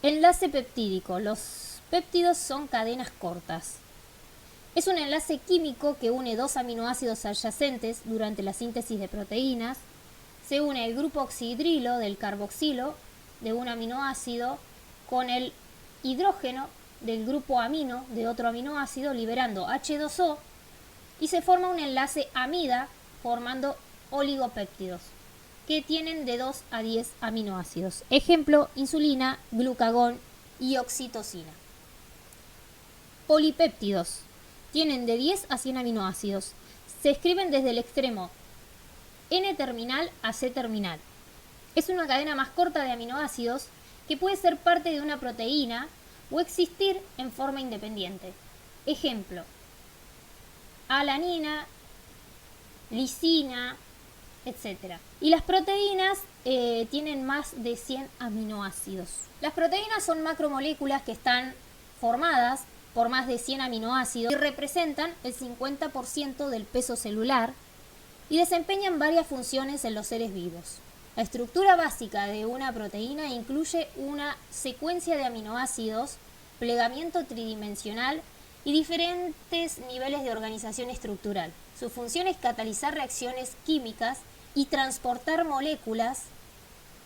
Enlace peptídico. Los péptidos son cadenas cortas. Es un enlace químico que une dos aminoácidos adyacentes durante la síntesis de proteínas. Se une el grupo oxidrilo del carboxilo de un aminoácido con el hidrógeno del grupo amino de otro aminoácido, liberando H2O, y se forma un enlace amida formando oligopéptidos que tienen de 2 a 10 aminoácidos. Ejemplo, insulina, glucagón y oxitocina. Polipéptidos. Tienen de 10 a 100 aminoácidos. Se escriben desde el extremo N-terminal a C-terminal. Es una cadena más corta de aminoácidos que puede ser parte de una proteína o existir en forma independiente. Ejemplo, alanina, lisina, etc. Y las proteínas tienen más de 100 aminoácidos. Las proteínas son macromoléculas que están formadas por más de 100 aminoácidos y representan el 50% del peso celular y desempeñan varias funciones en los seres vivos. La estructura básica de una proteína incluye una secuencia de aminoácidos, plegamiento tridimensional y diferentes niveles de organización estructural. Su función es catalizar reacciones químicas y transportar moléculas,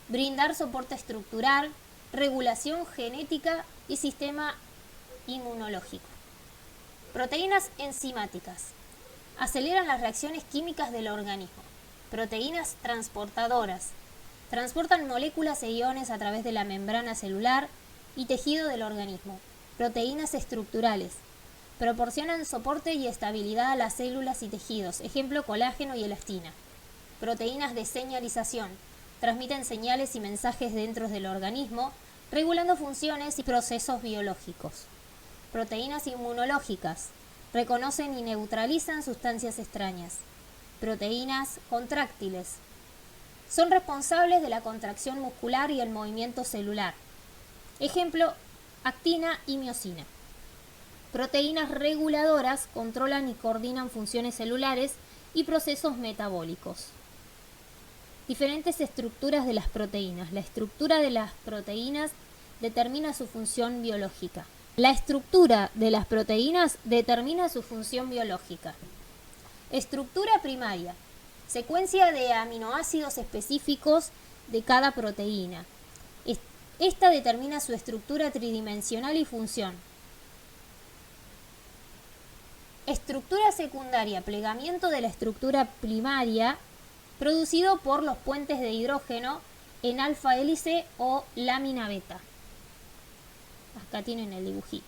brindar soporte estructural, regulación genética y sistema inmunológico. Proteínas enzimáticas. Aceleran las reacciones químicas del organismo. Proteínas transportadoras. Transportan moléculas e iones a través de la membrana celular y tejido del organismo. Proteínas estructurales. Proporcionan soporte y estabilidad a las células y tejidos. Ejemplo, colágeno y elastina. Proteínas de señalización. Transmiten señales y mensajes dentro del organismo, regulando funciones y procesos biológicos. Proteínas inmunológicas. Reconocen y neutralizan sustancias extrañas. Proteínas contráctiles. Son responsables de la contracción muscular y el movimiento celular. Ejemplo, actina y miosina. Proteínas reguladoras controlan y coordinan funciones celulares y procesos metabólicos. Diferentes estructuras de las proteínas. La estructura de las proteínas determina su función biológica. La estructura de las proteínas determina su función biológica. Estructura primaria. Secuencia de aminoácidos específicos de cada proteína. Esta determina su estructura tridimensional y función. Estructura secundaria. Plegamiento de la estructura primaria producido por los puentes de hidrógeno en alfa hélice o lámina beta. Acá tienen el dibujito.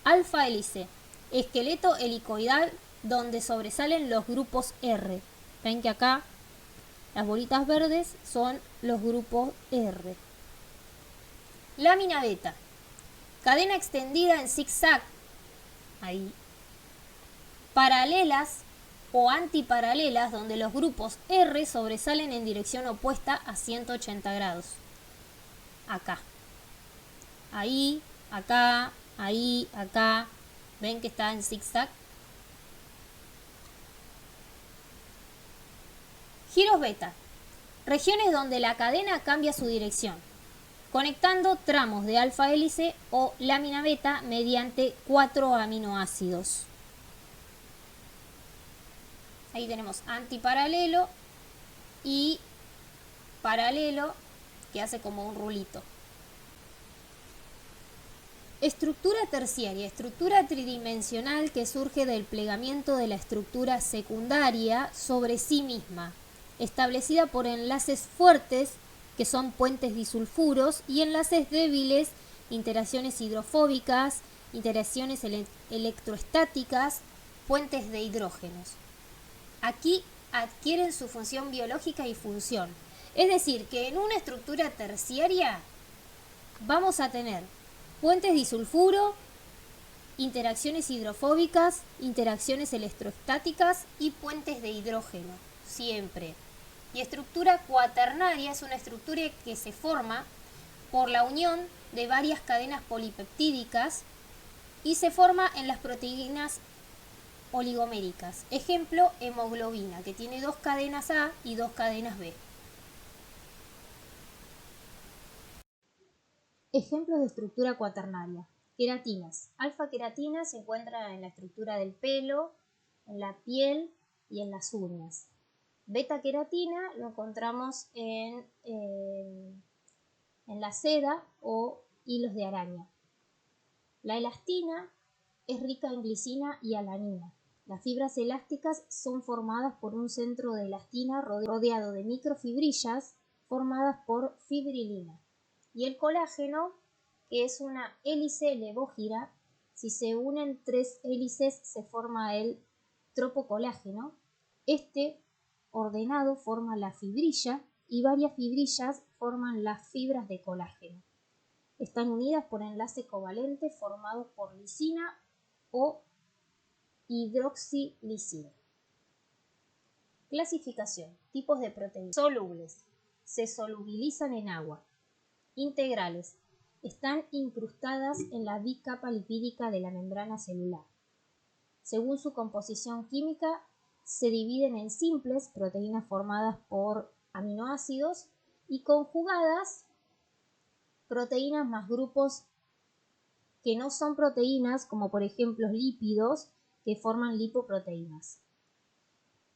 Alfa hélice. Esqueleto helicoidal donde sobresalen los grupos R. Ven que acá las bolitas verdes son los grupos R. Lámina beta. Cadena extendida en zigzag. Ahí. Paralelas o antiparalelas donde los grupos R sobresalen en dirección opuesta a 180 grados. Acá. Ahí, acá, ahí, acá. ¿Ven que está en zigzag? Giros beta. Regiones donde la cadena cambia su dirección, conectando tramos de alfa hélice o lámina beta mediante 4 aminoácidos. Ahí tenemos antiparalelo y paralelo, que hace como un rulito. Estructura terciaria, estructura tridimensional que surge del plegamiento de la estructura secundaria sobre sí misma, establecida por enlaces fuertes, que son puentes disulfuros, y enlaces débiles, interacciones hidrofóbicas, interacciones electroestáticas, puentes de hidrógenos. Aquí adquieren su función biológica y función. Es decir, que en una estructura terciaria vamos a tener puentes disulfuro, interacciones hidrofóbicas, interacciones electroestáticas y puentes de hidrógeno, siempre. Y estructura cuaternaria es una estructura que se forma por la unión de varias cadenas polipeptídicas y se forma en las proteínas oligoméricas. Ejemplo, hemoglobina, que tiene 2 cadenas A y 2 cadenas B. Ejemplos de estructura cuaternaria. Queratinas. Alfa-queratina se encuentra en la estructura del pelo, en la piel y en las uñas. Beta-queratina lo encontramos en la seda o hilos de araña. La elastina es rica en glicina y alanina. Las fibras elásticas son formadas por un centro de elastina rodeado de microfibrillas formadas por fibrilina. Y el colágeno, que es una hélice levógira, si se unen 3 hélices se forma el tropocolágeno. Este ordenado forma la fibrilla y varias fibrillas forman las fibras de colágeno. Están unidas por enlace covalente formado por lisina o hidroxilisina. Clasificación. Tipos de proteínas. Solubles. Se solubilizan en agua. Integrales. Están incrustadas en la bicapa lipídica de la membrana celular. Según su composición química, se dividen en simples, proteínas formadas por aminoácidos, y conjugadas, proteínas más grupos que no son proteínas, como por ejemplo lípidos, que forman lipoproteínas.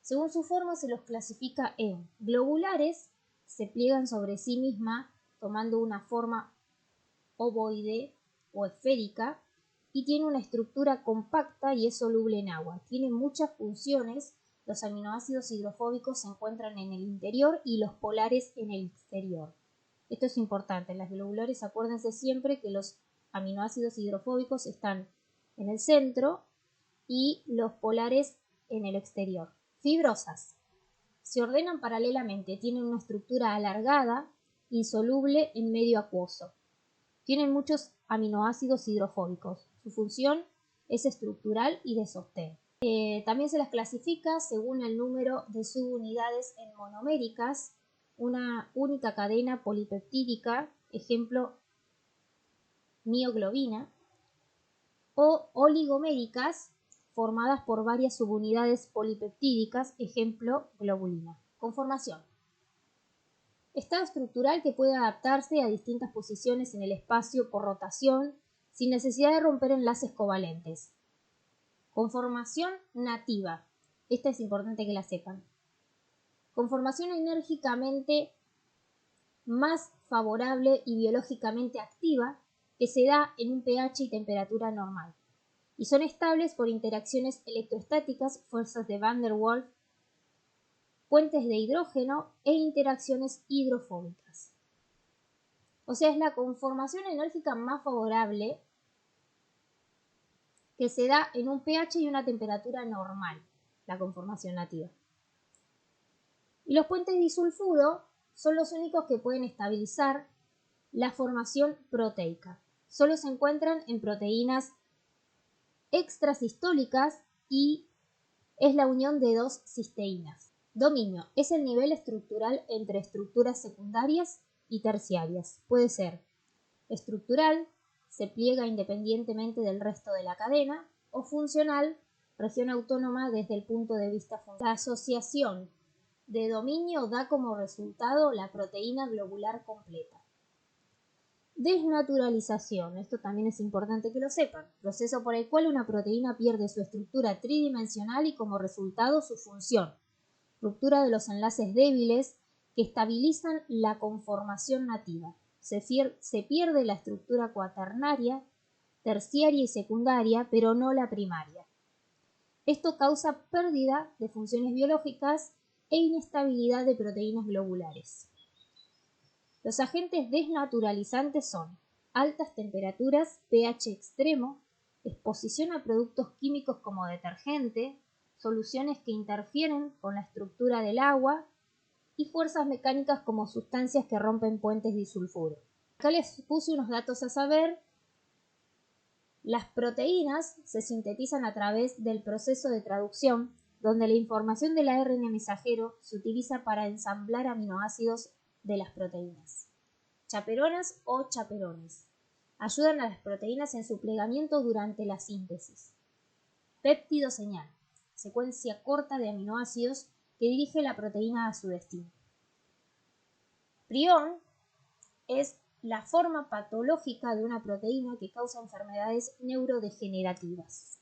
Según su forma se los clasifica en globulares, se pliegan sobre sí misma tomando una forma ovoide o esférica y tiene una estructura compacta y es soluble en agua. Tiene muchas funciones. Los aminoácidos hidrofóbicos se encuentran en el interior y los polares en el exterior. Esto es importante. En las globulares acuérdense siempre que los aminoácidos hidrofóbicos están en el centro y los polares en el exterior. Fibrosas. Se ordenan paralelamente, tienen una estructura alargada, insoluble en medio acuoso. Tienen muchos aminoácidos hidrofóbicos. Su función es estructural y de sostén. También se las clasifica según el número de subunidades en monoméricas, una única cadena polipeptídica, ejemplo mioglobina, o oligoméricas, formadas por varias subunidades polipeptídicas, ejemplo globulina. Conformación. Estado estructural que puede adaptarse a distintas posiciones en el espacio por rotación sin necesidad de romper enlaces covalentes. Conformación nativa. Esta es importante que la sepan. Conformación enérgicamente más favorable y biológicamente activa que se da en un pH y temperatura normal. Y son estables por interacciones electrostáticas, fuerzas de Van der Waals, puentes de hidrógeno e interacciones hidrofóbicas. O sea, es la conformación enérgica más favorable que se da en un pH y una temperatura normal, la conformación nativa. Y los puentes disulfuro son los únicos que pueden estabilizar la formación proteica. Solo se encuentran en proteínas extrasistólicas y es la unión de 2 cisteínas. Dominio es el nivel estructural entre estructuras secundarias y terciarias. Puede ser estructural, se pliega independientemente del resto de la cadena, o funcional, región autónoma desde el punto de vista funcional. La asociación de dominio da como resultado la proteína globular completa. Desnaturalización, esto también es importante que lo sepan, proceso por el cual una proteína pierde su estructura tridimensional y como resultado su función. Ruptura de los enlaces débiles que estabilizan la conformación nativa. Se pierde la estructura cuaternaria, terciaria y secundaria, pero no la primaria. Esto causa pérdida de funciones biológicas e inestabilidad de proteínas globulares. Los agentes desnaturalizantes son altas temperaturas, pH extremo, exposición a productos químicos como detergente, soluciones que interfieren con la estructura del agua y fuerzas mecánicas como sustancias que rompen puentes disulfuro. Acá les puse unos datos a saber. Las proteínas se sintetizan a través del proceso de traducción, donde la información del ARN mensajero se utiliza para ensamblar aminoácidos de las proteínas. Chaperonas o chaperones. Ayudan a las proteínas en su plegamiento durante la síntesis. Péptido señal. Secuencia corta de aminoácidos que dirige la proteína a su destino. Prión es la forma patológica de una proteína que causa enfermedades neurodegenerativas.